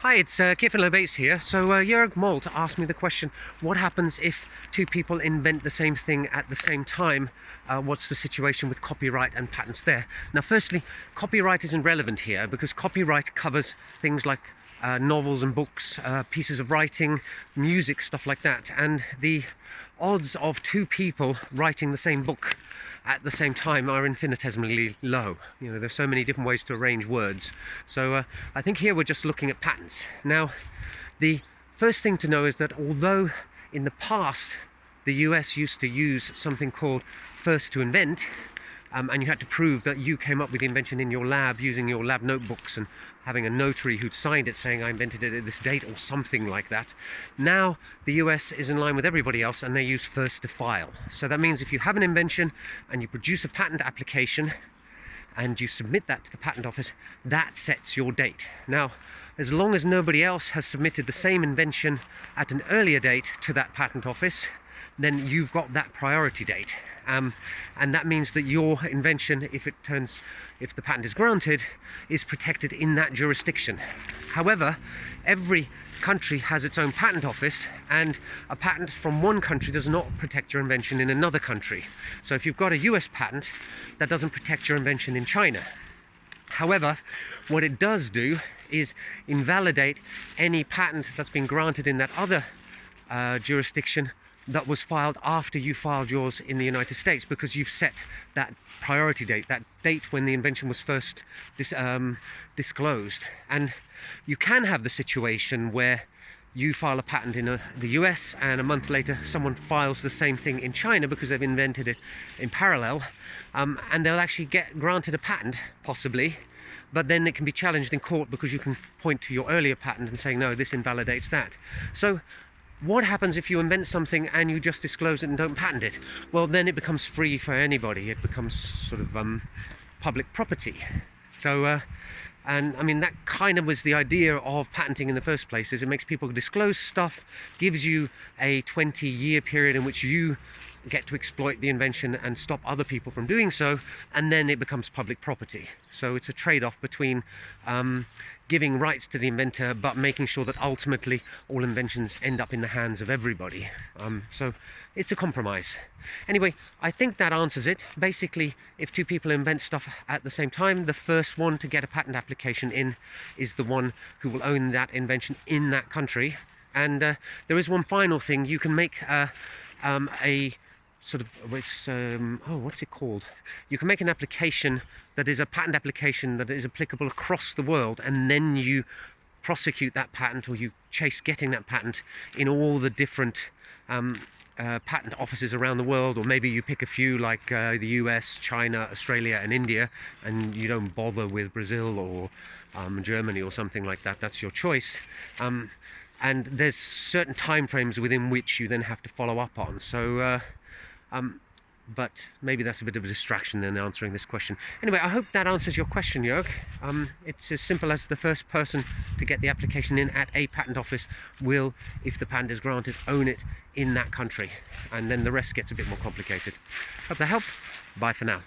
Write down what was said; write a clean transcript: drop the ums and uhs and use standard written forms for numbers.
Hi, it's Kevin Lobates here. So Jörg Molt asked me the question, what happens if two people invent the same thing at the same time? What's the situation with copyright and patents there? Now firstly, copyright isn't relevant here because copyright covers things like novels and books, pieces of writing, music, stuff like that. And the odds of two people writing the same book at the same time are infinitesimally low. You know, there's so many different ways to arrange words. So I think here we're just looking at patents. Now, the first thing to know is that although in the past the US used to use something called first to invent, and you had to prove that you came up with the invention in your lab using your lab notebooks and having a notary who'd signed it saying I invented it at this date or something like that. Now the US is in line with everybody else and they use first to file. So that means if you have an invention and you produce a patent application and you submit that to the patent office, that sets your date. Now, as long as nobody else has submitted the same invention at an earlier date to that patent office, then you've got that priority date. And that means that your invention, if the patent is granted, is protected in that jurisdiction. However, every country has its own patent office, and a patent from one country does not protect your invention in another country. So if you've got a US patent, that doesn't protect your invention in China. However, what it does do is invalidate any patent that's been granted in that other jurisdiction that was filed after you filed yours in the United States, because you've set that priority date, that date when the invention was first disclosed. And you can have the situation where you file a patent in the US and a month later someone files the same thing in China because they've invented it in parallel, and they'll actually get granted a patent, possibly, but then it can be challenged in court because you can point to your earlier patent and say, no, this invalidates that. So what happens if you invent something and you just disclose it and don't patent it? Well, then it becomes free for anybody. It becomes sort of public property. So, and I mean, that kind of was the idea of patenting in the first place, is it makes people disclose stuff, gives you a 20-year period in which you get to exploit the invention and stop other people from doing so, and then it becomes public property. So it's a trade-off between giving rights to the inventor but making sure that ultimately all inventions end up in the hands of everybody. So it's a compromise. Anyway, I think that answers it. Basically, if two people invent stuff at the same time, the first one to get a patent application in is the one who will own that invention in that country. And there is one final thing. You can make a sort of, what's it called? You can make an application that is a patent application that is applicable across the world, and then you prosecute that patent, or you chase getting that patent in all the different patent offices around the world, or maybe you pick a few like the US, China, Australia and India, and you don't bother with Brazil or Germany or something like that. That's your choice. And there's certain time frames within which you then have to follow up on. So but maybe that's a bit of a distraction in answering this question. Anyway, I hope that answers your question, Jörg. It's as simple as the first person to get the application in at a patent office will, if the patent is granted, own it in that country. And then the rest gets a bit more complicated. Hope that helped. Bye for now.